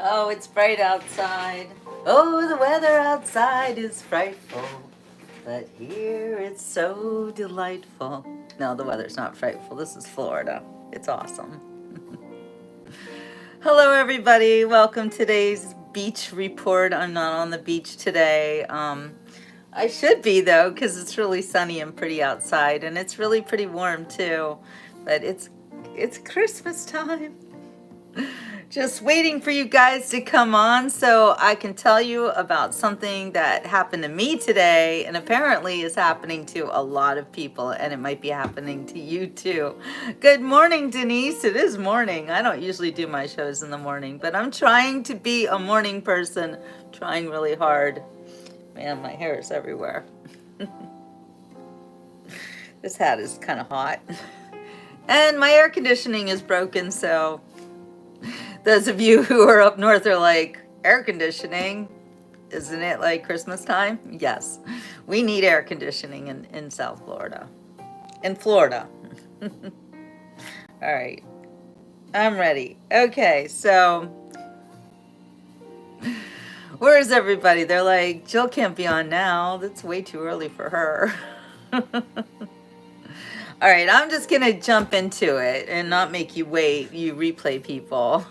Oh, it's bright outside. Oh, the weather outside is frightful, but here it's so delightful. No, the weather's not frightful. This is Florida. It's awesome. Hello, everybody. Welcome to today's beach report. I'm not on the beach today. I should be though, because it's really sunny and pretty outside, and it's really pretty warm too. But it's Christmas time. Just waiting for you guys to come on so I can tell you about something that happened to me today and apparently is happening to a lot of people, and it might be happening to you too. Good morning, Denise. It is morning. I don't usually do my shows in the morning, but I'm trying to be a morning person, trying really hard. Man, my hair is everywhere. This hat is kind of hot. And my air conditioning is broken, so those of you who are up north are like, air conditioning? Isn't it like Christmas time? Yes, we need air conditioning in South Florida. In Florida. All right, I'm ready. Okay, so where is everybody? They're like, Jill can't be on now. That's way too early for her. All right, I'm just going to jump into it and not make you wait, you replay people.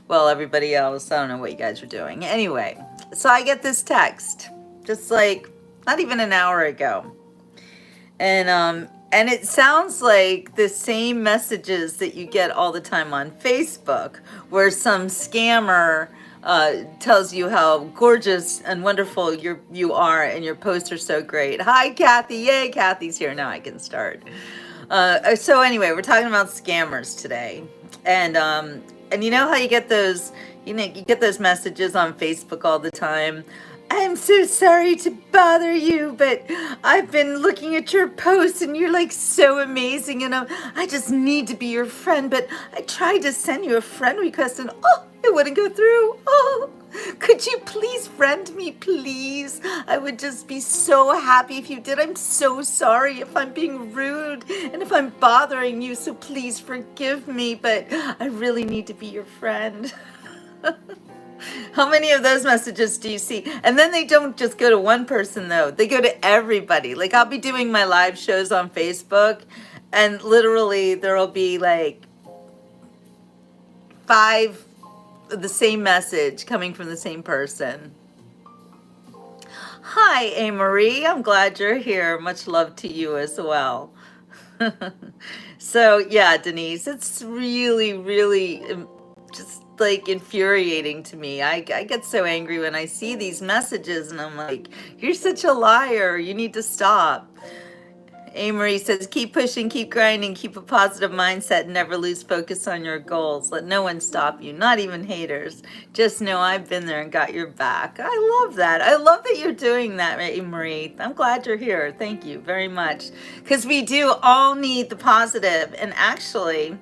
Well, everybody else, I don't know what you guys are doing. Anyway, so I get this text just like not even an hour ago. And it sounds like the same messages that you get all the time on Facebook, where some scammer tells you how gorgeous and wonderful you are and your posts are so great. Hi, Kathy. Yay, Kathy's here. Now I can start. So anyway, we're talking about scammers today. And you know how you get those, you get those messages on Facebook all the time. I'm so sorry to bother you, but I've been looking at your posts and you're like so amazing, and I just need to be your friend, but I tried to send you a friend request and it wouldn't go through. Oh, could you please friend me, please? I would just be so happy if you did. I'm so sorry if I'm being rude and if I'm bothering you, so please forgive me, but I really need to be your friend. How many of those messages do you see? And then they don't just go to one person though. They go to everybody. Like I'll be doing my live shows on Facebook and literally there'll be like 5 of the same message coming from the same person. Hi, A. Marie. I'm glad you're here. Much love to you as well. So yeah, Denise, it's really, really just like infuriating to me. I get so angry when I see these messages and I'm like, you're such a liar. You need to stop. Amory says, keep pushing, keep grinding, keep a positive mindset, and never lose focus on your goals. Let no one stop you, not even haters. Just know I've been there and got your back. I love that. I love that you're doing that, Amory. I'm glad you're here. Thank you very much. Because we do all need the positive. And actually,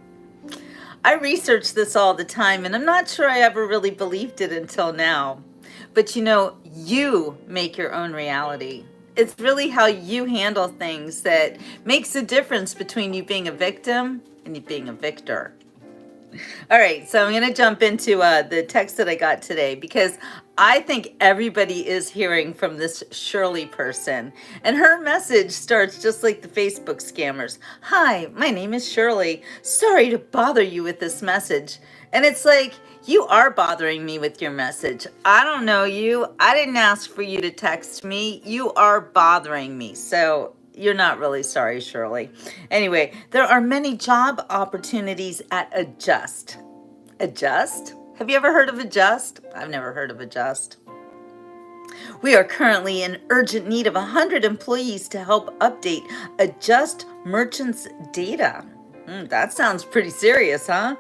I research this all the time, and I'm not sure I ever really believed it until now. But you make your own reality. It's really how you handle things that makes the difference between you being a victim and you being a victor. All right, so I'm going to jump into the text that I got today because I think everybody is hearing from this Shirley person. And her message starts just like the Facebook scammers. Hi, my name is Shirley. Sorry to bother you with this message. And it's like, you are bothering me with your message. I don't know you. I didn't ask for you to text me. You are bothering me. So you're not really sorry, Shirley. Anyway, there are many job opportunities at Adjust. Adjust? Have you ever heard of Adjust? I've never heard of Adjust. We are currently in urgent need of 100 employees to help update Adjust merchants' data. That sounds pretty serious, huh?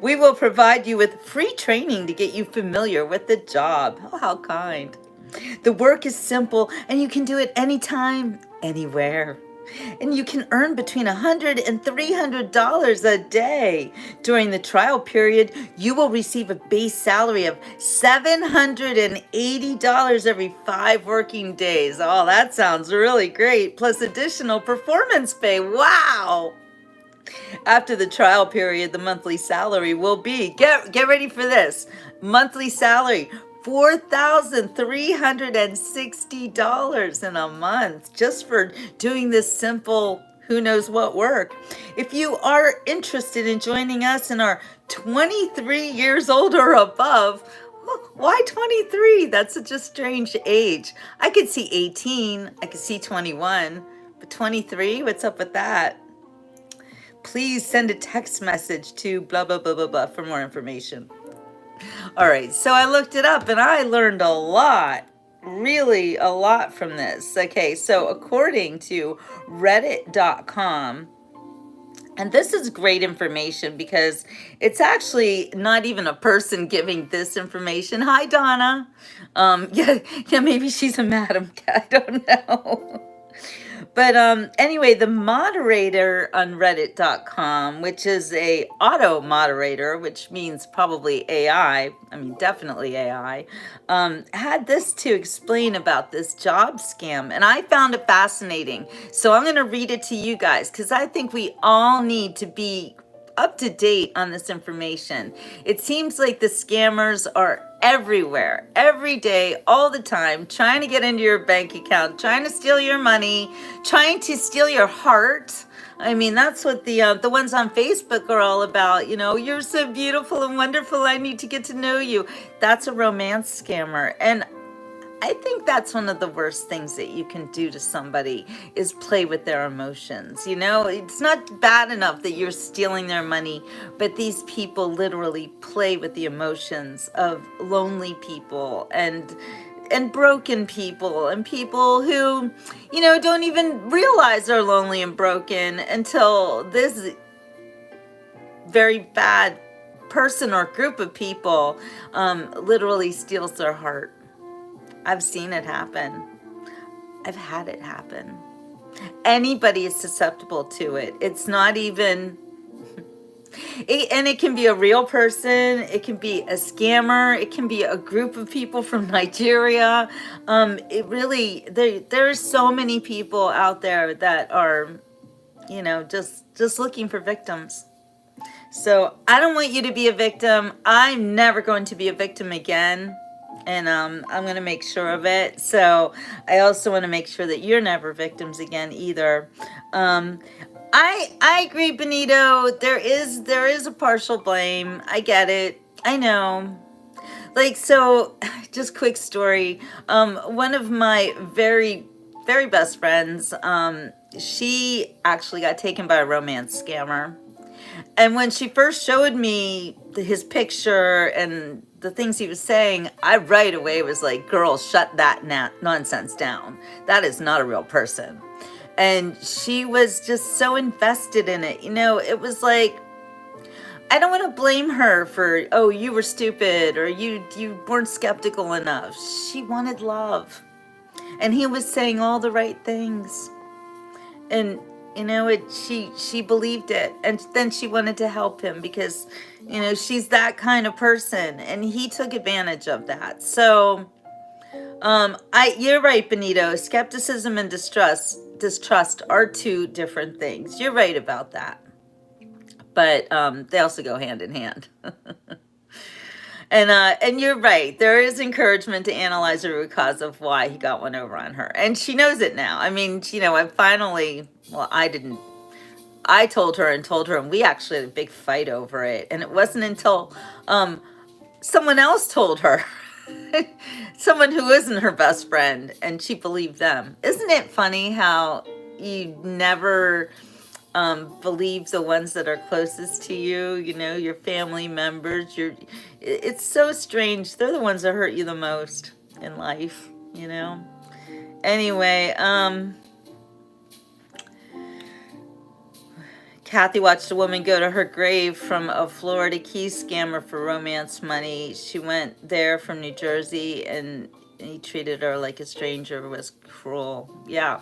We will provide you with free training to get you familiar with the job. Oh, how kind. The work is simple and you can do it anytime, anywhere. And you can earn between $100 and $300 a day. During the trial period, you will receive a base salary of $780 every 5 working days. Oh, that sounds really great. Plus additional performance pay. Wow. After the trial period, the monthly salary will be, get ready for this, monthly salary, $4,360 in a month just for doing this simple who knows what work. If you are interested in joining us in our 23 years old or above, why 23? That's such a strange age. I could see 18, I could see 21, but 23, what's up with that? Please send a text message to blah, blah, blah, blah, blah for more information. All right, so I looked it up and I learned a lot, really a lot from this. Okay, so according to reddit.com, and this is great information because it's actually not even a person giving this information. Hi, Donna. Yeah, maybe she's a madam. I don't know. But anyway, the moderator on reddit.com, which is a auto moderator, which means probably AI, I mean, definitely AI, had this to explain about this job scam. And I found it fascinating. So I'm going to read it to you guys because I think we all need to be up to date on this information. It seems like the scammers are everywhere, every day, all the time, trying to get into your bank account, trying to steal your money, trying to steal your heart. I mean, that's what the ones on Facebook are all about. You know, you're so beautiful and wonderful. I need to get to know you. That's a romance scammer. And I think that's one of the worst things that you can do to somebody is play with their emotions. You know, it's not bad enough that you're stealing their money, but these people literally play with the emotions of lonely people and broken people and people who, you know, don't even realize they're lonely and broken until this very bad person or group of people literally steals their heart. I've seen it happen. I've had it happen. Anybody is susceptible to it. It's not even, and it can be a real person. It can be a scammer. It can be a group of people from Nigeria. It really, there's so many people out there that are, you know, just looking for victims. So I don't want you to be a victim. I'm never going to be a victim again. And I'm going to make sure of it. So I also want to make sure that you're never victims again either. I agree, Benito. There is a partial blame. I get it. I know. Like, so just quick story. One of my very, very best friends, she actually got taken by a romance scammer. And when she first showed me his picture and the things he was saying, I right away was like, girl, shut that nonsense down. That is not a real person. And she was just so invested in it. You know, it was like, I don't want to blame her for, oh, you were stupid or you weren't skeptical enough. She wanted love. And he was saying all the right things. And you know, she believed it, and then she wanted to help him because, you know, she's that kind of person, and he took advantage of that. So, you're right, Benito. Skepticism and distrust are two different things. You're right about that, but they also go hand in hand. And you're right. There is encouragement to analyze the root cause of why he got one over on her. And she knows it now. I mean, you know, I told her, and we actually had a big fight over it. And it wasn't until someone else told her, someone who isn't her best friend, and she believed them. Isn't it funny how you never believe the ones that are closest to you, you know, your family members, it's so strange. They're the ones that hurt you the most in life, you know. Anyway, Kathy watched a woman go to her grave from a Florida Keys scammer for romance money. She went there from New Jersey and he treated her like a stranger. It was cruel. Yeah,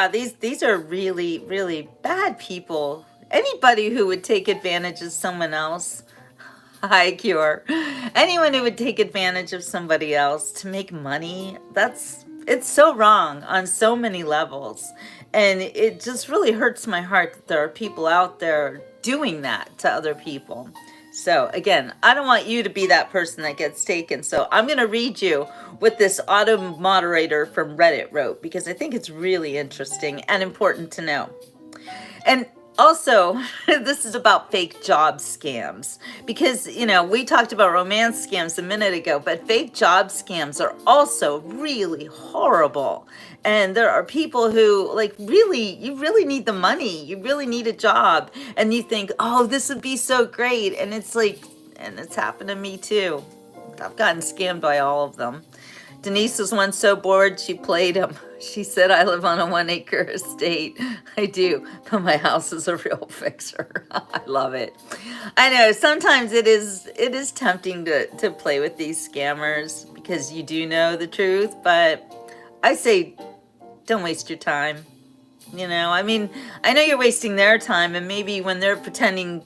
these are really, really bad people. Anybody who would take advantage of someone else, hi, Cure. Anyone who would take advantage of somebody else to make money, it's so wrong on so many levels. And it just really hurts my heart that there are people out there doing that to other people. So again, I don't want you to be that person that gets taken. So I'm going to read you what this auto moderator from Reddit wrote, because I think it's really interesting and important to know. And also, this is about fake job scams, because, we talked about romance scams a minute ago, but fake job scams are also really horrible. And there are people who, like, really, you really need the money. You really need a job. And you think, oh, this would be so great. And it's like, and it's happened to me too. I've gotten scammed by all of them. Denise was once so bored she played him. She said, I live on a 1-acre estate. I do, but my house is a real fixer. I love it. I know sometimes it is tempting to play with these scammers because you do know the truth, but I say don't waste your time. I mean, I know you're wasting their time, and maybe when they're trying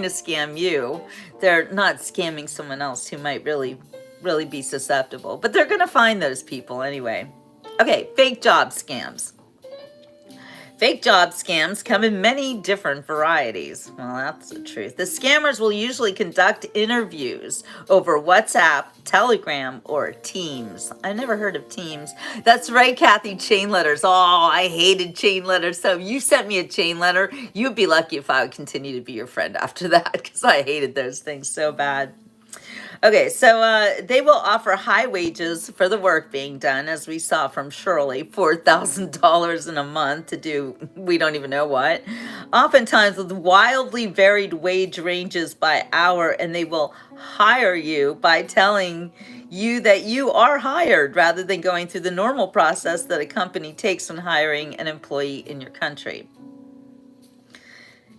to scam you, they're not scamming someone else who might really be susceptible, but they're going to find those people anyway. Okay, fake job scams. Fake job scams come in many different varieties. Well, that's the truth. The scammers will usually conduct interviews over WhatsApp, Telegram, or Teams. I never heard of Teams. That's right, Kathy, chain letters. Oh, I hated chain letters. So if you sent me a chain letter, you'd be lucky if I would continue to be your friend after that, because I hated those things so bad. Okay, so they will offer high wages for the work being done, as we saw from Shirley, $4,000 in a month to do we don't even know what. Oftentimes with wildly varied wage ranges by hour, and they will hire you by telling you that you are hired rather than going through the normal process that a company takes when hiring an employee in your country.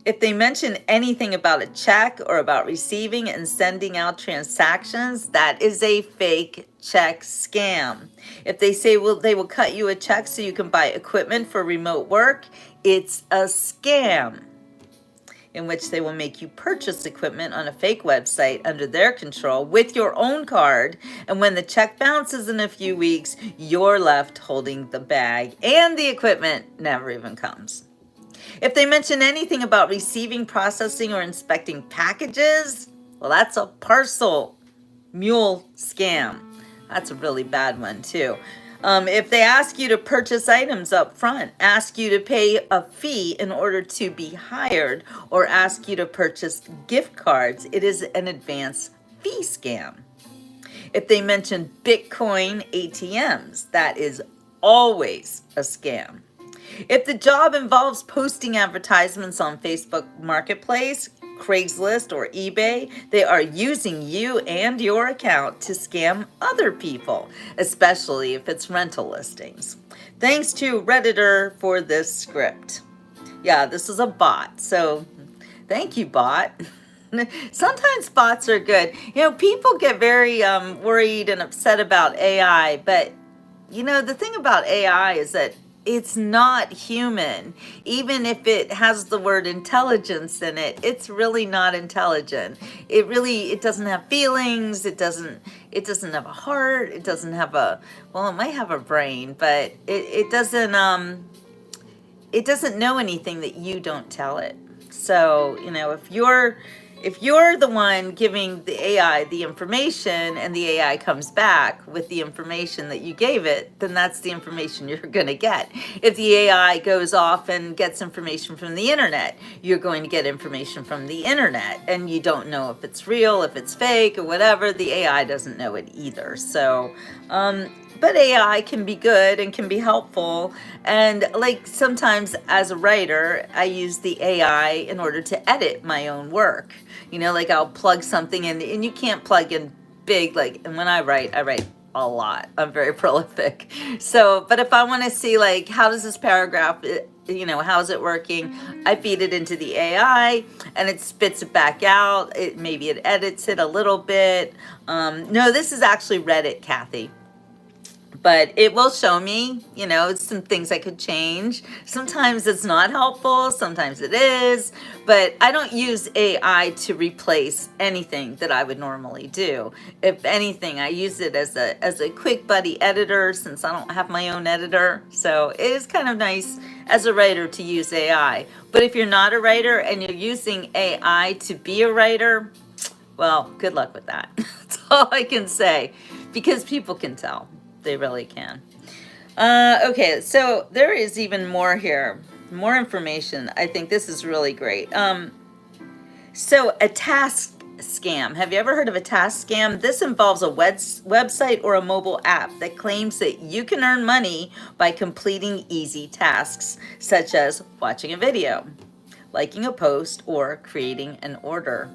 If they mention anything about a check or about receiving and sending out transactions, that is a fake check scam. If they say, well, they will cut you a check so you can buy equipment for remote work, it's a scam, in which they will make you purchase equipment on a fake website under their control with your own card. And when the check bounces in a few weeks, you're left holding the bag, and the equipment never even comes. If they mention anything about receiving, processing, or inspecting packages, well, that's a parcel mule scam. That's a really bad one, too. If they ask you to purchase items up front, ask you to pay a fee in order to be hired, or ask you to purchase gift cards, it is an advance fee scam. If they mention Bitcoin ATMs, that is always a scam. If the job involves posting advertisements on Facebook Marketplace, Craigslist, or eBay, they are using you and your account to scam other people, especially if it's rental listings. Thanks to Redditor for this script. Yeah, this is a bot, so thank you, bot. Sometimes bots are good. People get very worried and upset about AI, but the thing about AI is that it's not human. Even if it has the word intelligence in it, it's really not intelligent. It doesn't have feelings. It doesn't have a heart. It doesn't have it might have a brain, but it doesn't know anything that you don't tell it. So, if you're the one giving the AI the information, and the AI comes back with the information that you gave it, then that's the information you're going to get. If the AI goes off and gets information from the internet, you're going to get information from the internet, and you don't know if it's real, if it's fake, or whatever. The AI doesn't know it either. So, but AI can be good and can be helpful. And like sometimes as a writer, I use the AI in order to edit my own work. Like I'll plug something in, and you can't plug in big, and when I write a lot. I'm very prolific. So, but if I want to see how does this paragraph, how's it working? I feed it into the AI and it spits it back out. Maybe it edits it a little bit. No, this is actually Reddit, Kathy. But it will show me, some things I could change. Sometimes it's not helpful, sometimes it is, but I don't use AI to replace anything that I would normally do. If anything, I use it as a quick buddy editor, since I don't have my own editor. So it is kind of nice as a writer to use AI. But if you're not a writer and you're using AI to be a writer, well, good luck with that. That's all I can say, because people can tell. They really can. Okay, so there is even more here, more information. I think this is really great. So a task scam. Have you ever heard of a task scam? This involves a website or a mobile app that claims that you can earn money by completing easy tasks, such as watching a video, liking a post, or creating an order.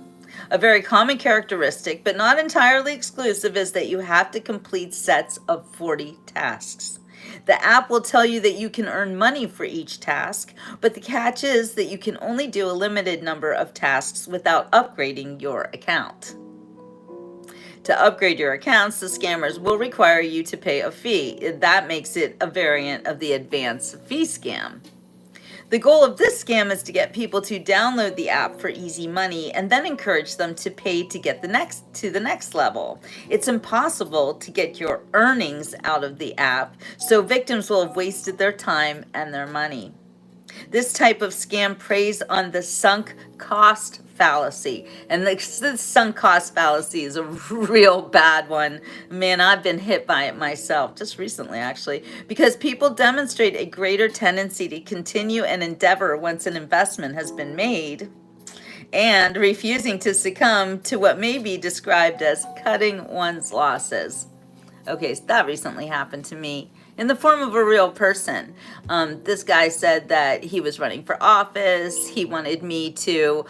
A very common characteristic, but not entirely exclusive, is that you have to complete sets of 40 tasks. The app will tell you that you can earn money for each task, but the catch is that you can only do a limited number of tasks without upgrading your account. To upgrade your accounts, the scammers will require you to pay a fee. That makes it a variant of the advanced fee scam. The goal of this scam is to get people to download the app for easy money and then encourage them to pay to get to the next level. It's impossible to get your earnings out of the app, so victims will have wasted their time and their money. This type of scam preys on the sunk cost fallacy. And the sunk cost fallacy is a real bad one. Man, I've been hit by it myself just recently, actually, because people demonstrate a greater tendency to continue an endeavor once an investment has been made, and refusing to succumb to what may be described as cutting one's losses. Okay, so that recently happened to me in the form of a real person. This guy said that he was running for office. He wanted me to,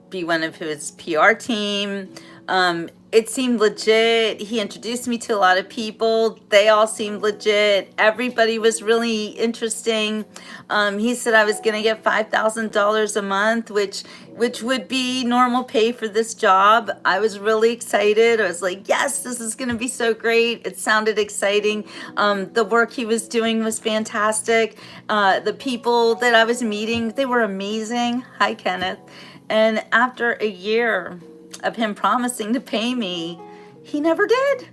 be one of his PR team. It seemed legit. He introduced me to a lot of people. They all seemed legit. Everybody was really interesting. He said I was going to get $5,000 a month, which would be normal pay for this job. I was really excited. I was like, yes, this is going to be so great. It sounded exciting. The work he was doing was fantastic. The people that I was meeting, they were amazing. Hi, Kenneth. And after a year of him promising to pay me, he never did.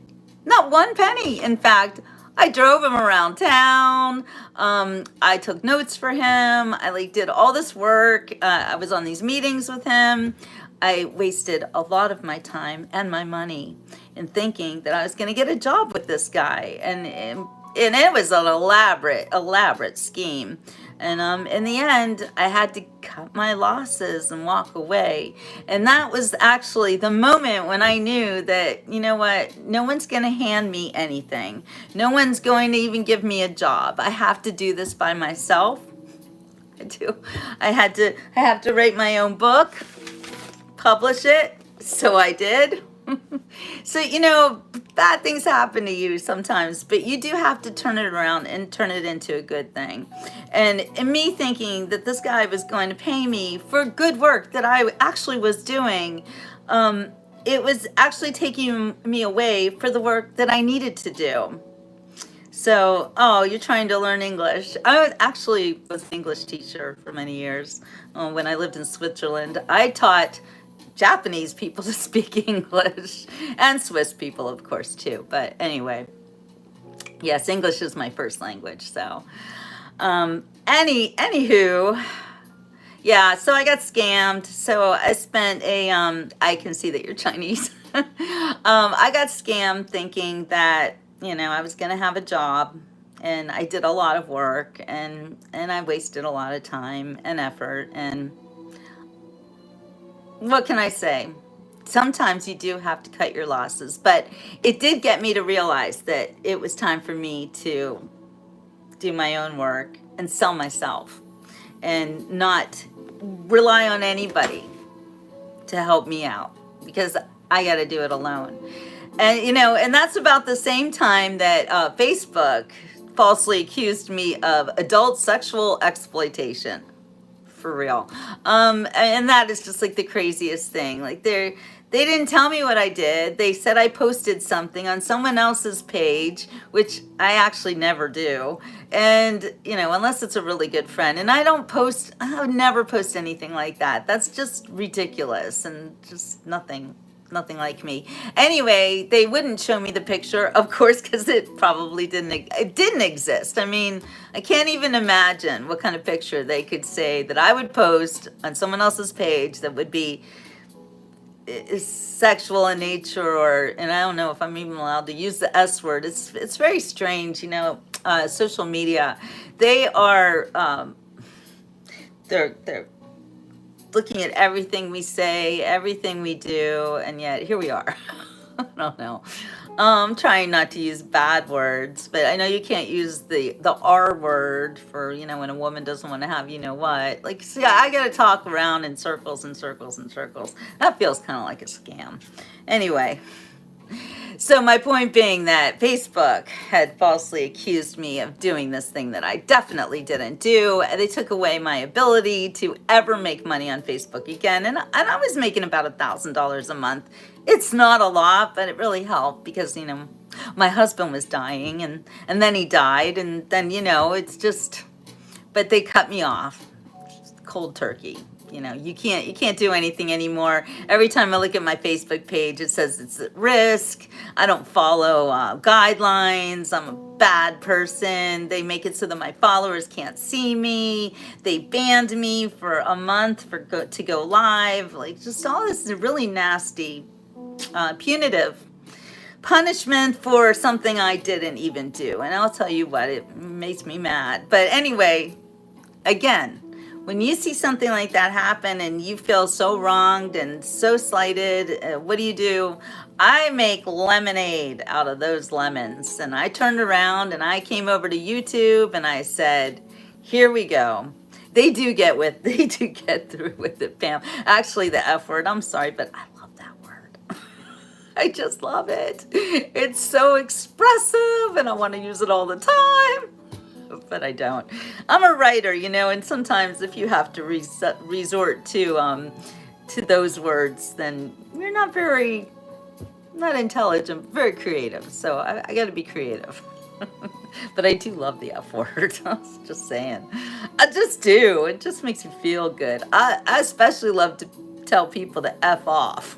Not one penny. In fact, I drove him around town. I took notes for him. I did all this work. I was on these meetings with him. I wasted a lot of my time and my money in thinking that I was going to get a job with this guy. And it was an elaborate scheme. And in the end, I had to cut my losses and walk away. And that was actually the moment when I knew that, you know what, no one's going to hand me anything. No one's going to even give me a job. I have to do this by myself. I do. I have to write my own book, publish it. So I did. So, bad things happen to you sometimes, but you do have to turn it around and turn it into a good thing. And me thinking that this guy was going to pay me for good work that I actually was doing, it was actually taking me away for the work that I needed to do. So, you're trying to learn English. I actually was an English teacher for many years. When I lived in Switzerland, I taught Japanese people to speak English, and Swiss people, of course, too. But anyway, yes, English is my first language. So, anywho, yeah. So I got scammed. So I spent I can see that you're Chinese. I got scammed thinking that I was gonna have a job, and I did a lot of work, and I wasted a lot of time and effort. And what can I say? Sometimes you do have to cut your losses, but it did get me to realize that it was time for me to do my own work and sell myself and not rely on anybody to help me out, because I got to do it alone. And, and that's about the same time that Facebook falsely accused me of adult sexual exploitation. For real. And that is just the craziest thing. They didn't tell me what I did. They said I posted something on someone else's page, which I actually never do. And, unless it's a really good friend. And I would never post anything like that. That's just ridiculous and just nothing nothing like me. Anyway, they wouldn't show me the picture, of course, because it probably it didn't exist. I mean, I can't even imagine what kind of picture they could say that I would post on someone else's page that would be is sexual in nature, or, and I don't know if I'm even allowed to use the S word. It's very strange, social media. They are they're looking at everything we say, everything we do, and yet here we are. I don't know. I'm trying not to use bad words, but I know you can't use the R word for, when a woman doesn't want to have what. Like, see, I got to talk around in circles and circles and circles. That feels kind of like a scam. Anyway, so my point being that Facebook had falsely accused me of doing this thing that I definitely didn't do. They took away my ability to ever make money on Facebook again. And I was making about $1,000 a month. It's not a lot, but it really helped because, my husband was dying and then he died. And then, it's just, but they cut me off cold turkey. You can't do anything anymore. Every time I look at my Facebook page, it says it's at risk. I don't follow guidelines. I'm a bad person. They make it so that my followers can't see me. They banned me for a month to go live. Like, just all this really nasty, punitive punishment for something I didn't even do. And I'll tell you what, it makes me mad. But anyway, again, when you see something like that happen and you feel so wronged and so slighted, what do? I make lemonade out of those lemons. And I turned around and I came over to YouTube and I said, here we go. They do get through with it, Pam. Actually, the F word, I'm sorry, but I love that word. I just love it. It's so expressive and I want to use it all the time. But I don't. I'm a writer, and sometimes if you have to resort to those words, then you're not intelligent, very creative. So I got to be creative. But I do love the F word. I was just saying. I just do. It just makes me feel good. I especially love to tell people to F off,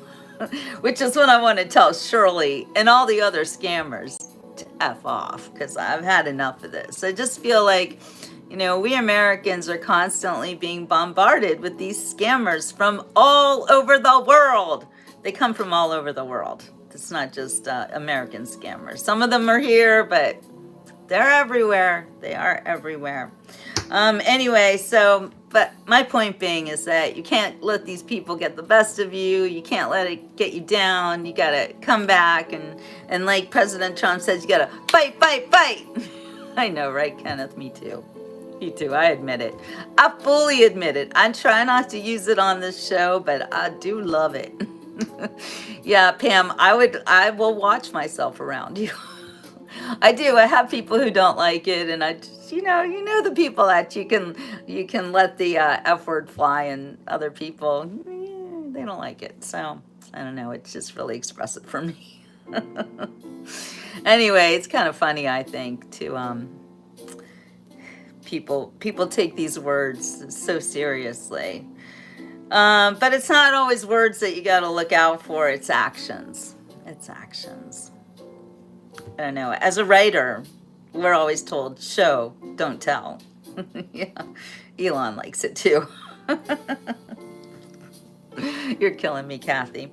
which is what I want to tell Shirley and all the other scammers. To F off, because I've had enough of this. I just feel like, we Americans are constantly being bombarded with these scammers from all over the world. They come from all over the world. It's not just American scammers. Some of them are here, but they're everywhere. They are everywhere. Anyway, but my point being is that you can't let these people get the best of you. You can't let it get you down. You got to come back. And like President Trump says, you got to fight, fight, fight. I know, right, Kenneth? Me too. Me too. I admit it. I fully admit it. I try not to use it on this show, but I do love it. Yeah, Pam, I will watch myself around you. I do. I have people who don't like it, and I just, the people that you can let the F word fly, and other people, they don't like it. So I don't know. It's just really expressive for me. Anyway, it's kind of funny, I think, to people take these words so seriously. But it's not always words that you got to look out for. It's actions. It's actions. I don't know. As a writer, we're always told, show, don't tell. Yeah, Elon likes it too. You're killing me, Kathy.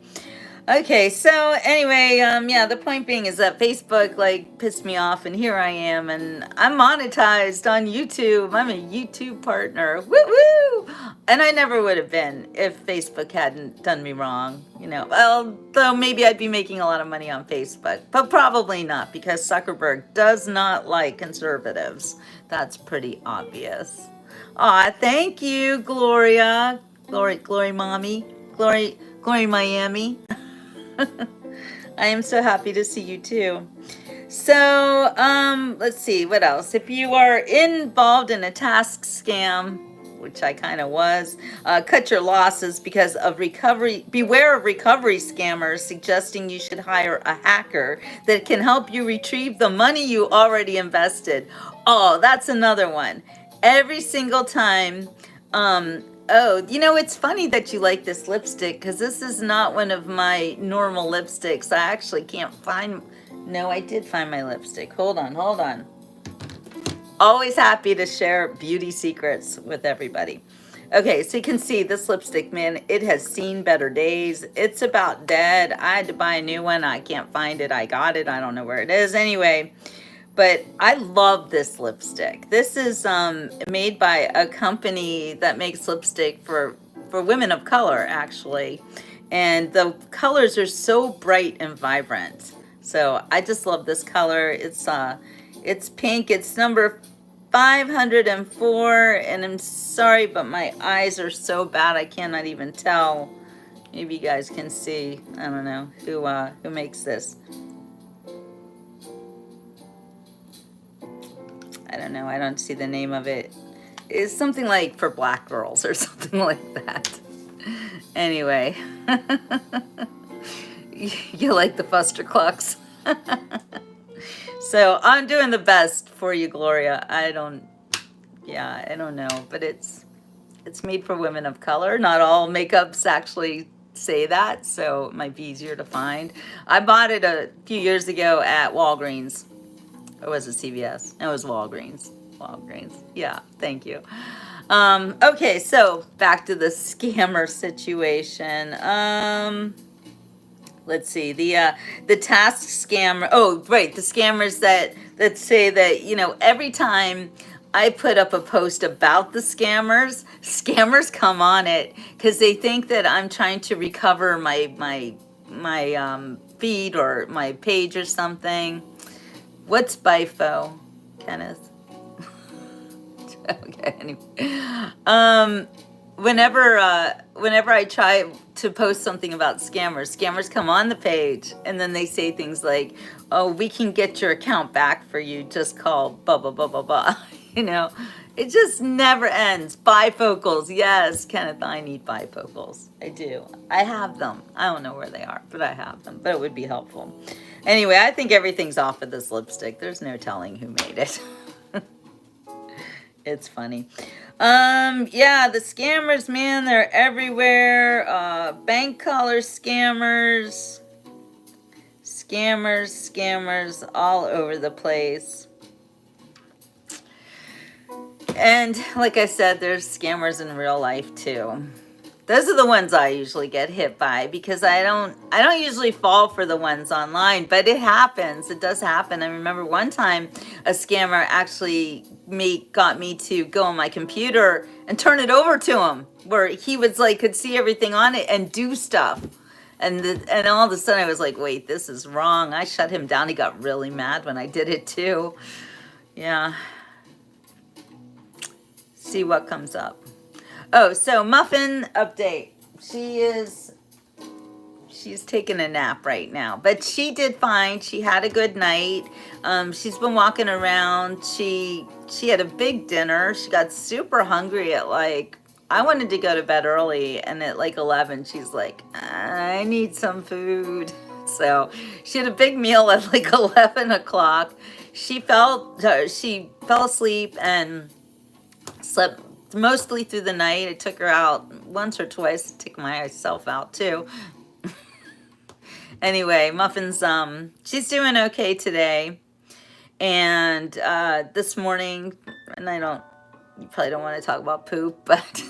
Okay, so anyway, yeah, the point being is that Facebook pissed me off, and here I am, and I'm monetized on YouTube. I'm a YouTube partner. Woo woo! And I never would have been if Facebook hadn't done me wrong. Well, though maybe I'd be making a lot of money on Facebook, but probably not, because Zuckerberg does not like conservatives. That's pretty obvious. Aw, thank you, Gloria. Glory mommy. Glory Miami. I am so happy to see you too. So, let's see, what else? If you are involved in a task scam, which I kind of was, cut your losses because of beware of recovery scammers suggesting you should hire a hacker that can help you retrieve the money you already invested. Oh, that's another one. Every single time, Oh, you know, it's funny that you like this lipstick because this is not one of my normal lipsticks. I actually can't find. No, I did find my lipstick. Hold on, hold on. Always happy to share beauty secrets with everybody. Okay, so you can see this lipstick, man, it has seen better days. It's about dead. I had to buy a new one. I can't find it. I got it. I don't know where it is. Anyway, but I love this lipstick. This is made by a company that makes lipstick for women of color, actually. And the colors are so bright and vibrant. So I just love this color. It's pink. It's number 504, and I'm sorry, but my eyes are so bad I cannot even tell. Maybe you guys can see. I don't know who makes this. I don't know. I don't see the name of it. It's something like for black girls or something like that. Anyway, you like the Fusterclucks. So I'm doing the best for you, Gloria. I don't know, but it's made for women of color. Not all makeups actually say that, so it might be easier to find. I bought it a few years ago at Walgreens. Or was it CVS? It was Walgreens. Walgreens. Yeah, thank you. Okay, so back to the scammer situation. Let's see, the task scammer. Oh, right, the scammers that say that, you know, every time I put up a post about the scammers come on it because they think that I'm trying to recover my feed or my page or something. What's BIFO, Kenneth? Okay, anyway. Whenever I try to post something about scammers come on the page and then they say things like, oh, we can get your account back for you, just call blah blah blah blah blah. You know, it just never ends. Bifocals, yes, Kenneth, I need bifocals. I do. I have them. I don't know where they are, but I have them. But it would be helpful. Anyway, I think everything's off of this lipstick. There's no telling who made it. It's funny. Yeah, the scammers, man, they're everywhere. Bank caller scammers. Scammers all over the place. And like I said, there's scammers in real life too. Those are the ones I usually get hit by because I don't usually fall for the ones online, but it happens. It does happen. I remember one time a scammer actually got me to go on my computer and turn it over to him, where he was like could see everything on it and do stuff. And all of a sudden I was like, wait, this is wrong. I shut him down. He got really mad when I did it too. Yeah. See what comes up. Oh, so Muffin update. She's taking a nap right now, but she did fine. She had a good night. She's been walking around. She had a big dinner. She got super hungry at I wanted to go to bed early, and at 11, she's like, I need some food. So she had a big meal at 11 o'clock. She fell asleep and slept mostly through the night. I took her out once or twice. I took myself out too. Anyway, Muffin's she's doing okay today. And this morning, and you probably don't want to talk about poop, but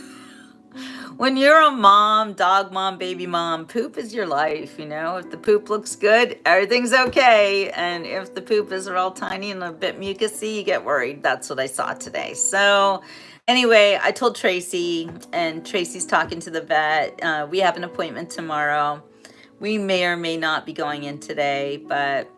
when you're a mom, dog mom, baby mom, poop is your life, you know. If the poop looks good, everything's okay. And if the poop is all tiny and a bit mucusy, you get worried. That's what I saw today. So anyway, I told Tracy, and Tracy's talking to the vet. We have an appointment tomorrow. We may or may not be going in today, but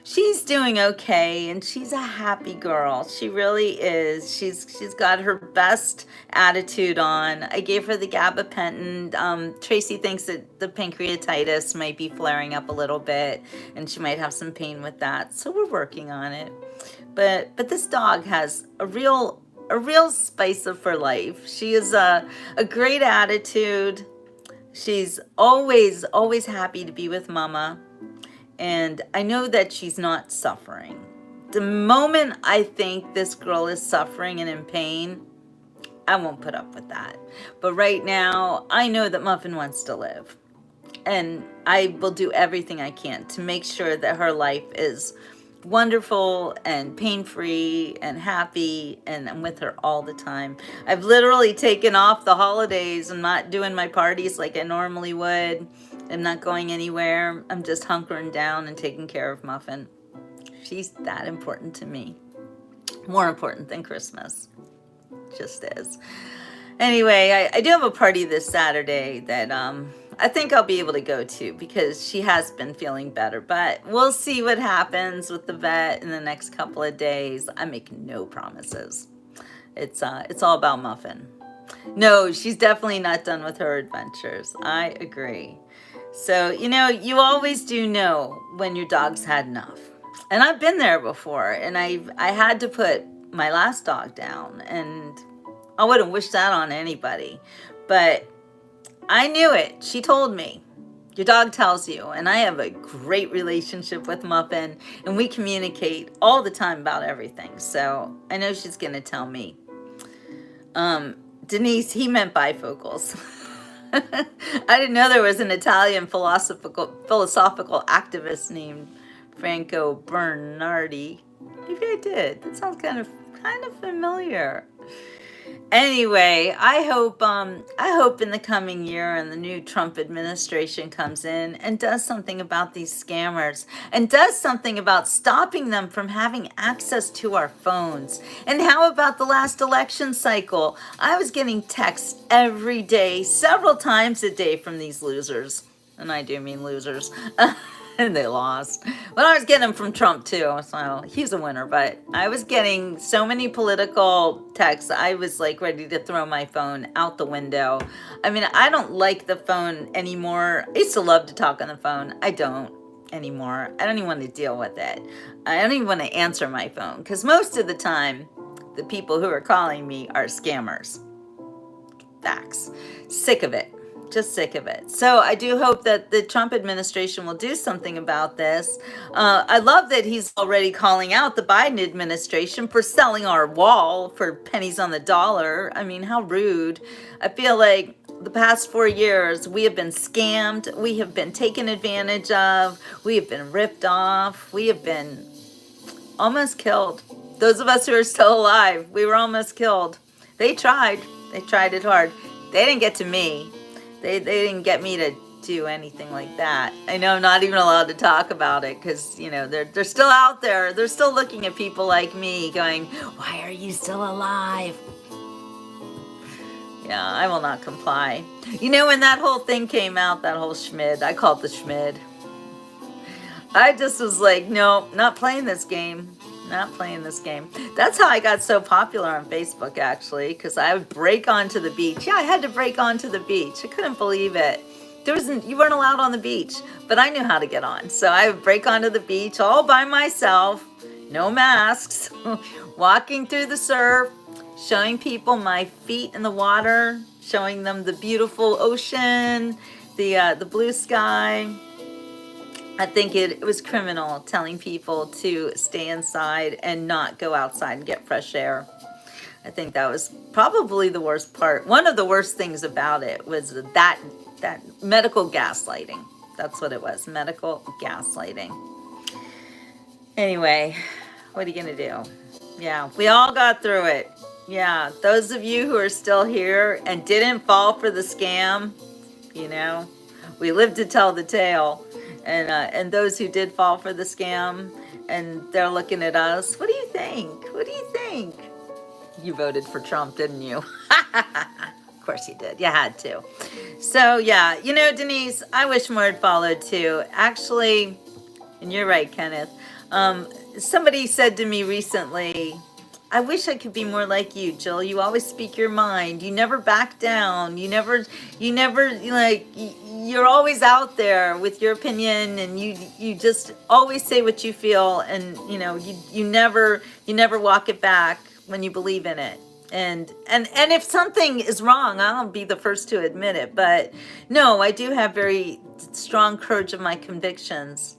she's doing okay, and she's a happy girl. She really is. She's got her best attitude on. I gave her the gabapentin. Tracy thinks that the pancreatitis might be flaring up a little bit, and she might have some pain with that. So we're working on it. But this dog has a real spice of her life. She is a great attitude. She's always happy to be with Mama. And I know that she's not suffering. The moment I think this girl is suffering and in pain, I won't put up with that. But right now, I know that Muffin wants to live. And I will do everything I can to make sure that her life is wonderful and pain-free and happy, and I'm with her all the time. I've literally taken off the holidays. I'm not doing my parties like I normally would. I'm not going anywhere. I'm just hunkering down and taking care of Muffin. She's that important to me. More important than Christmas. Just is. Anyway, I do have a party this Saturday that I think I'll be able to go to because she has been feeling better. But we'll see what happens with the vet in the next couple of days. I make no promises. It's all about Muffin. No, she's definitely not done with her adventures. I agree. So, you always do know when your dog's had enough. And I've been there before, and I had to put my last dog down, and I wouldn't wish that on anybody, but I knew it. She told me. Your dog tells you, and I have a great relationship with Muffin, and we communicate all the time about everything, so I know she's going to tell me. Denise, he meant bifocals. I didn't know there was an Italian philosophical activist named Franco Bernardi. Maybe I did. That sounds kind of familiar. Anyway, I hope in the coming year and the new Trump administration comes in and does something about these scammers and does something about stopping them from having access to our phones. And how about the last election cycle? I was getting texts every day, several times a day from these losers. And I do mean losers. And they lost. But I was getting them from Trump too, so he's a winner. But I was getting so many political texts, I was like ready to throw my phone out the window. I mean, I don't like the phone anymore. I used to love to talk on the phone. I don't anymore. I don't even want to deal with it. I don't even want to answer my phone because most of the time, the people who are calling me are scammers. Facts. Sick of it. Just sick of it. So I do hope that the Trump administration will do something about this. I love that he's already calling out the Biden administration for selling our wall for pennies on the dollar. I mean, how rude. I feel like the past 4 years, we have been scammed. We have been taken advantage of. We have been ripped off. We have been almost killed. Those of us who are still alive, we were almost killed. They tried. They tried it hard. They didn't get to me. They didn't get me to do anything like that. I know I'm not even allowed to talk about it because, they're still out there. They're still looking at people like me going, why are you still alive? Yeah, I will not comply. When that whole thing came out, that whole schmid, I called the schmid. I just was like, no, not playing this game. Not playing this game. That's how I got so popular on Facebook, actually, because I would break onto the beach. Yeah, I had to break onto the beach. I couldn't believe it. You weren't allowed on the beach, but I knew how to get on. So I would break onto the beach all by myself, no masks, walking through the surf, showing people my feet in the water, showing them the beautiful ocean, the blue sky. I think it was criminal telling people to stay inside and not go outside and get fresh air. I think that was probably the worst part. One of the worst things about it was that medical gaslighting. That's what it was, medical gaslighting. Anyway, what are you going to do? Yeah, we all got through it. Yeah, those of you who are still here and didn't fall for the scam, we live to tell the tale. And those who did fall for the scam and they're looking at us, what do you think? What do you think? You voted for Trump, didn't you? Of course you did. You had to. So, yeah, Denise, I wish more had followed too. Actually, and you're right, Kenneth. Somebody said to me recently, I wish I could be more like you, Jill. You always speak your mind. You never back down. You never you're always out there with your opinion, and you just always say what you feel, and you never walk it back when you believe in it. And if something is wrong, I'll be the first to admit it. But no, I do have very strong courage of my convictions.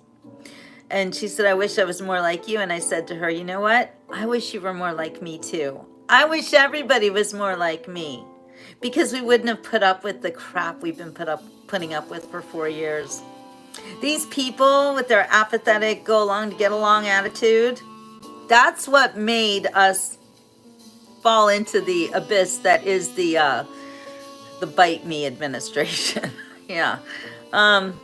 And she said, I wish I was more like you. And I said to her, you know what? I wish you were more like me too. I wish everybody was more like me, because we wouldn't have put up with the crap we've been putting up with for 4 years. These people with their apathetic, go along to get along attitude, that's what made us fall into the abyss that is the bite me administration. Yeah. Um,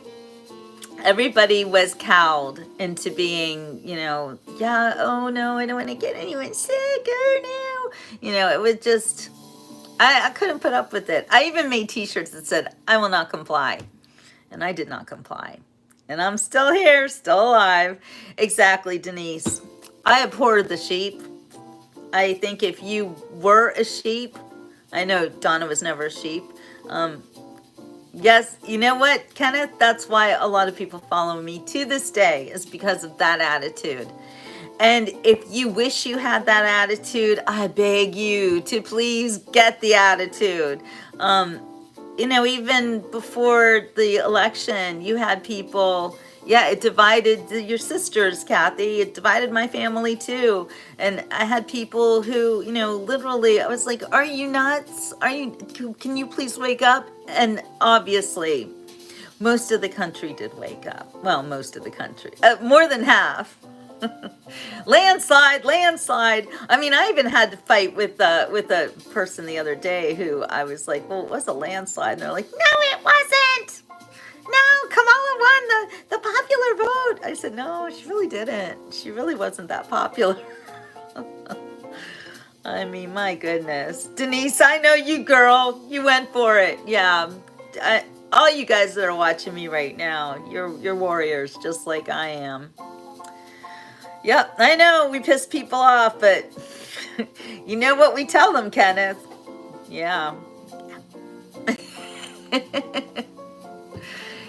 Everybody was cowed into being, yeah, oh no, I don't want to get anyone sick. Oh no. It was just, I couldn't put up with it. I even made t-shirts that said, I will not comply. And I did not comply. And I'm still here, still alive. Exactly, Denise. I abhor the sheep. I think if you were a sheep, I know Donna was never a sheep. Um, yes, you know what, Kenneth? That's why a lot of people follow me to this day, is because of that attitude. And if you wish you had that attitude, I beg you to please get the attitude. Um, even before the election, you had people, yeah, it divided your sisters, Kathy. It divided my family too. And I had people who, literally, I was like, are you nuts? Can you please wake up? And obviously, most of the country did wake up. Well, most of the country, more than half. Landslide, landslide. I mean, I even had to fight with a person the other day who I was like, well, it was a landslide. And they're like, no, it wasn't. No, Kamala won the popular vote. I said, no, she really didn't. She really wasn't that popular. I mean, my goodness. Denise, I know you, girl. You went for it. Yeah. All you guys that are watching me right now, you're warriors just like I am. Yep, I know we piss people off, but you know what we tell them, Kenneth? Yeah.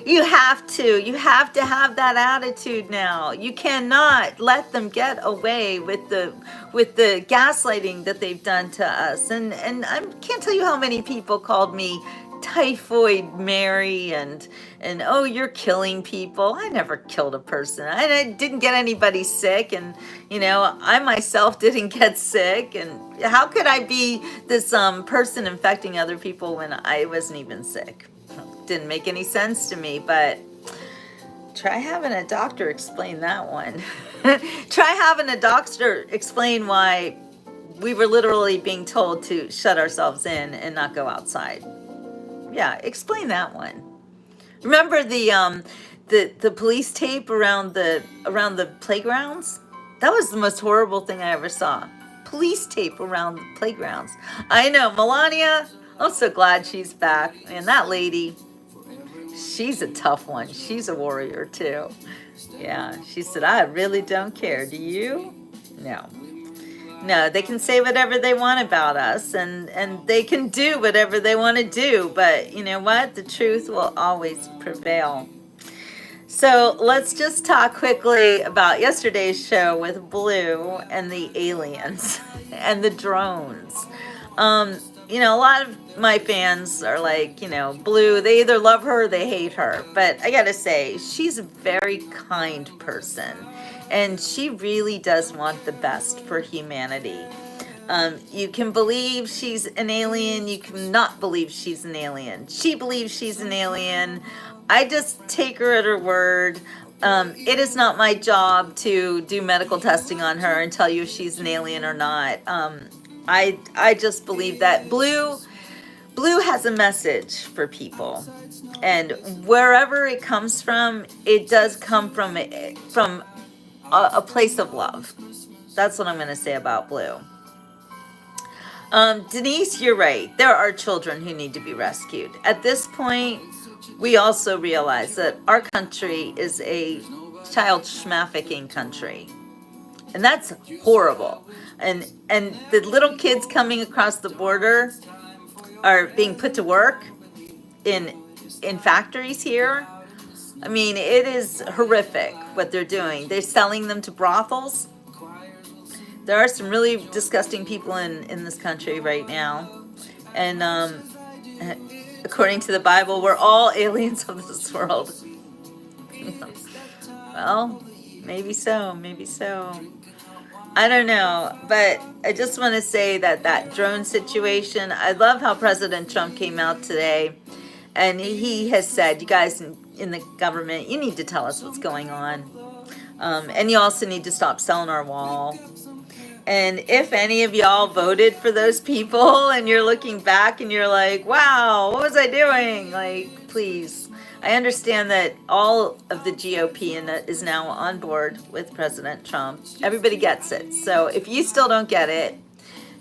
You have to have that attitude now. You cannot let them get away with the gaslighting that they've done to us. And I can't tell you how many people called me Typhoid Mary and oh, you're killing people. I never killed a person. I didn't get anybody sick, and I myself didn't get sick. And how could I be this person infecting other people when I wasn't even sick? Didn't make any sense to me. But try having a doctor explain that one. Try having a doctor explain why we were literally being told to shut ourselves in and not go outside. Yeah, explain that one. Remember the police tape around the playgrounds? That was the most horrible thing I ever saw. Police tape around the playgrounds. I know, Melania, I'm so glad she's back. And that lady, she's a tough one. She's a warrior too. Yeah, she said, I really don't care. Do you? No, they can say whatever they want about us, and they can do whatever they want to do, but you know what? The truth will always prevail. So let's just talk quickly about yesterday's show with Blue and the aliens and the drones. A lot of my fans are like, Blue, they either love her or they hate her. But I gotta say, she's a very kind person. And she really does want the best for humanity. You can believe she's an alien. You cannot believe she's an alien. She believes she's an alien. I just take her at her word. It is not my job to do medical testing on her and tell you if she's an alien or not. I just believe that Blue has a message for people. And wherever it comes from, it does come from a place of love. That's what I'm going to say about Blue. Denise, you're right. There are children who need to be rescued. At this point, we also realize that our country is a child trafficking country. And that's horrible. And the little kids coming across the border are being put to work in factories here. I mean, it is horrific what they're doing. They're selling them to brothels. There are some really disgusting people in this country right now. And according to the Bible, we're all aliens of this world. Well, maybe so, maybe so. I don't know, but I just want to say that that drone situation, I love how President Trump came out today and he has said, you guys in the government, you need to tell us what's going on. And you also need to stop selling our wall. And if any of y'all voted for those people and you're looking back and you're like, wow, what was I doing? Like, please. I understand that all of the GOP is now on board with President Trump. Everybody gets it. So if you still don't get it,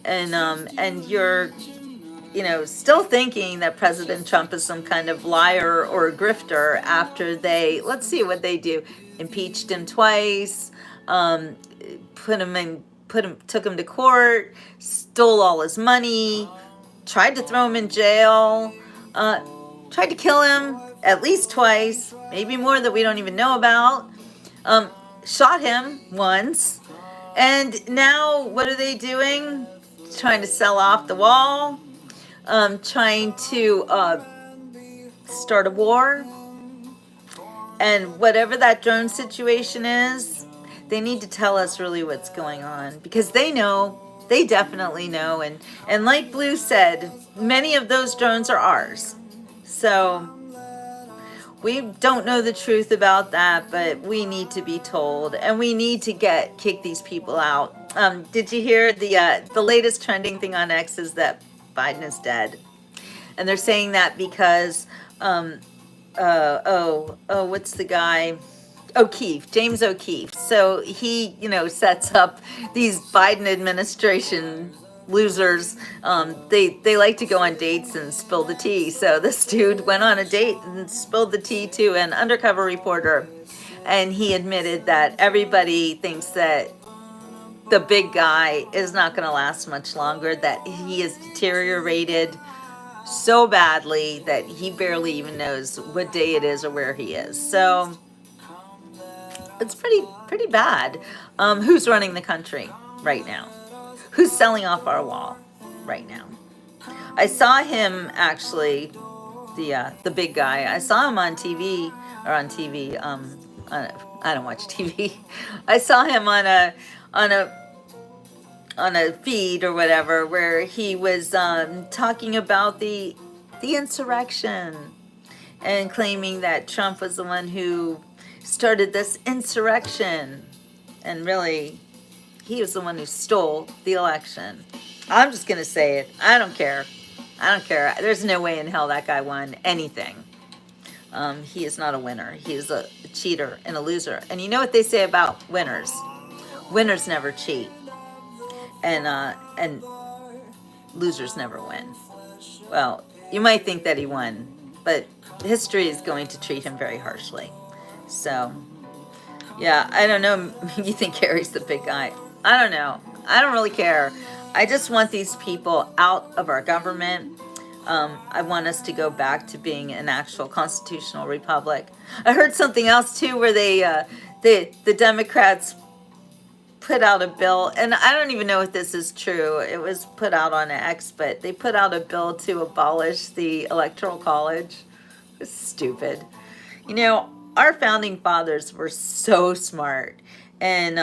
and you're still thinking that President Trump is some kind of liar or a grifter after let's see what they do, impeached him twice, took him to court, stole all his money, tried to throw him in jail, tried to kill him at least twice, maybe more that we don't even know about, shot him once, and now what are they doing? Trying to sell off the wall, trying to start a war. And whatever that drone situation is, they need to tell us really what's going on, because they know, they definitely know. And like Blue said, many of those drones are ours. So we don't know the truth about that, but we need to be told, and we need to kick these people out. Did you hear the latest trending thing on X is that Biden is dead, and they're saying that because what's the guy? James O'Keefe. So he, sets up these Biden administration losers. They like to go on dates and spill the tea. So this dude went on a date and spilled the tea to an undercover reporter, and he admitted that everybody thinks that the big guy is not going to last much longer, that he has deteriorated so badly that he barely even knows what day it is or where he is. So it's pretty bad. Who's running the country right now? Who's selling off our wall right now? I saw him actually, the big guy. I saw him on TV. I don't watch TV. I saw him on a feed or whatever, where he was talking about the insurrection and claiming that Trump was the one who started this insurrection, and really he was the one who stole the election. I'm just gonna say it. I don't care. There's no way in hell that guy won anything. He is not a winner. He is a cheater and a loser. And you know what they say about winners? Winners never cheat, and losers never win. Well, you might think that he won, but history is going to treat him very harshly. So, yeah, I don't know. You think Harry's the big guy? I don't know. I don't really care. I just want these people out of our government. I want us to go back to being an actual constitutional republic. I heard something else too, where the Democrats put out a bill, and I don't even know if this is true. It was put out on X, but they put out a bill to abolish the Electoral College. It's stupid. Our founding fathers were so smart, and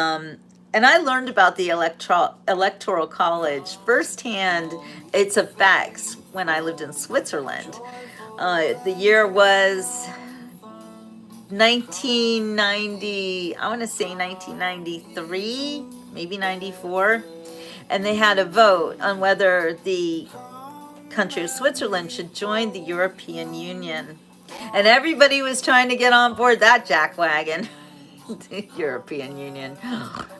I learned about the Electoral College firsthand, its effects, when I lived in Switzerland. The year was 1990, I want to say 1993, maybe 94, and they had a vote on whether the country of Switzerland should join the European Union. And everybody was trying to get on board that jackwagon. The European Union.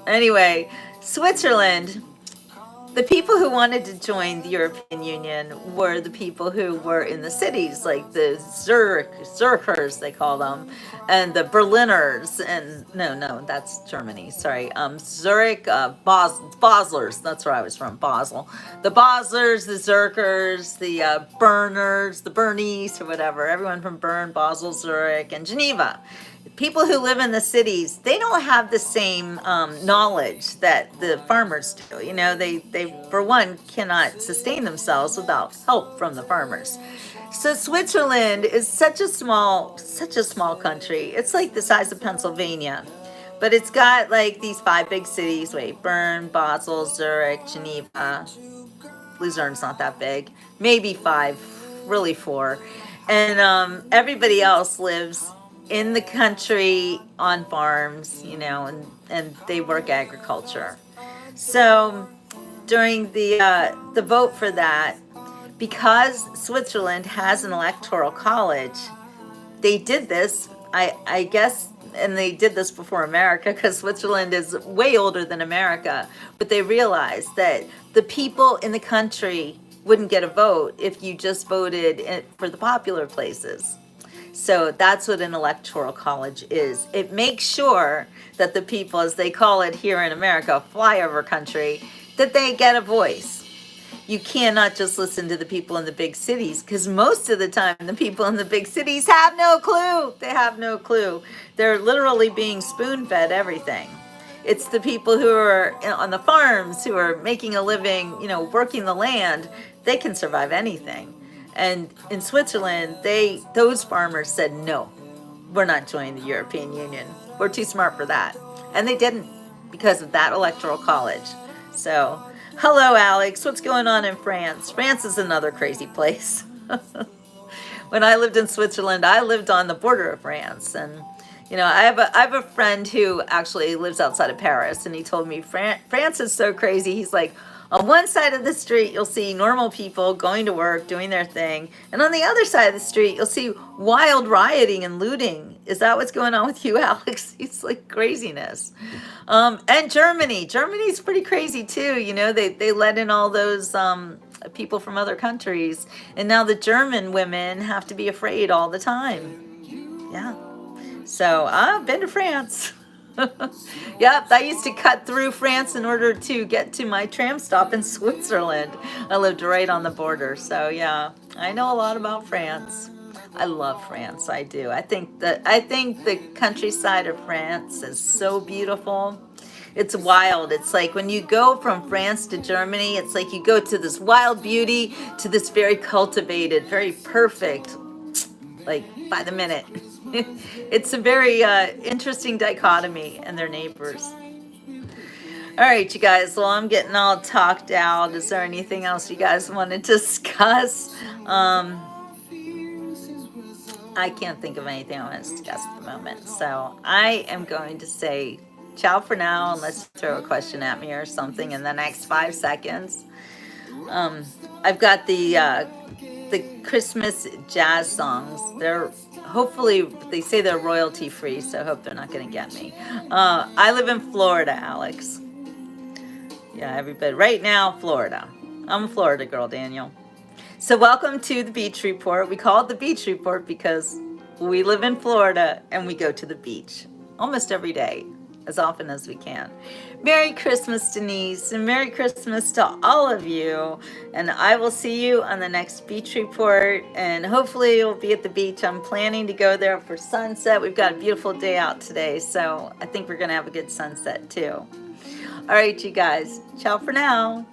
Anyway, Switzerland, the people who wanted to join the European Union were the people who were in the cities, like the Zurichers, they call them, and the Berliners, and no, that's Germany, sorry, Zurich, Baslers, that's where I was from, Basel. The Baslers, the Zurichers, the Berners, the Bernese, or whatever, everyone from Bern, Basel, Zurich, and Geneva. People who live in the cities, they don't have the same knowledge that the farmers do. They for one cannot sustain themselves without help from the farmers. So Switzerland is such a small country. It's like the size of Pennsylvania, But it's got like these 5 big cities. Wait, Bern, Basel, Zurich, Geneva. Luzern's not that big. Maybe 5, really 4. And everybody else lives in the country on farms, and they work agriculture. So during the vote for that, because Switzerland has an electoral college, they did this, I guess, and they did this before America because Switzerland is way older than America, but they realized that the people in the country wouldn't get a vote if you just voted for the popular places. So that's what an electoral college is. It makes sure that the people, as they call it here in America, flyover country, that they get a voice. You cannot just listen to the people in the big cities, because most of the time the people in the big cities have no clue. They have no clue. They're literally being spoon-fed everything. It's the people who are on the farms, who are making a living, working the land. They can survive anything. And in Switzerland, those farmers said, no, we're not joining the European Union. We're too smart for that. And they didn't, because of that electoral college. So, hello, Alex. What's going on in France? France is another crazy place. When I lived in Switzerland, I lived on the border of France. And, I have a friend who actually lives outside of Paris. And he told me, France is so crazy. He's like, on one side of the street, you'll see normal people going to work, doing their thing. And on the other side of the street, you'll see wild rioting and looting. Is that what's going on with you, Alex? It's like craziness. And Germany's pretty crazy too. They let in all those people from other countries. And now the German women have to be afraid all the time. Yeah. So I've been to France. Yep, I used to cut through France in order to get to my tram stop in Switzerland. I lived right on the border. So yeah, I know a lot about France. I love France. I do. I think the countryside of France is so beautiful. It's wild. It's like when you go from France to Germany, it's like you go to this wild beauty to this very cultivated, very perfect, like by the minute. It's a very interesting dichotomy in their neighbors. All right, you guys. Well, I'm getting all talked out. Is there anything else you guys want to discuss? I can't think of anything I want to discuss at the moment. So I am going to say ciao for now, unless you throw a question at me or something in the next 5 seconds. I've got the Christmas jazz songs. Hopefully, they say they're royalty free, so I hope they're not going to get me. I live in Florida, Alex. Yeah, everybody. Right now, Florida. I'm a Florida girl, Daniel. So welcome to the Beach Report. We call it the Beach Report because we live in Florida and we go to the beach almost every day, as often as we can. Merry Christmas, Denise, and Merry Christmas to all of you. And I will see you on the next Beach Report. And hopefully you'll be at the beach. I'm planning to go there for sunset. We've got a beautiful day out today, so I think we're going to have a good sunset too. All right, you guys. Ciao for now.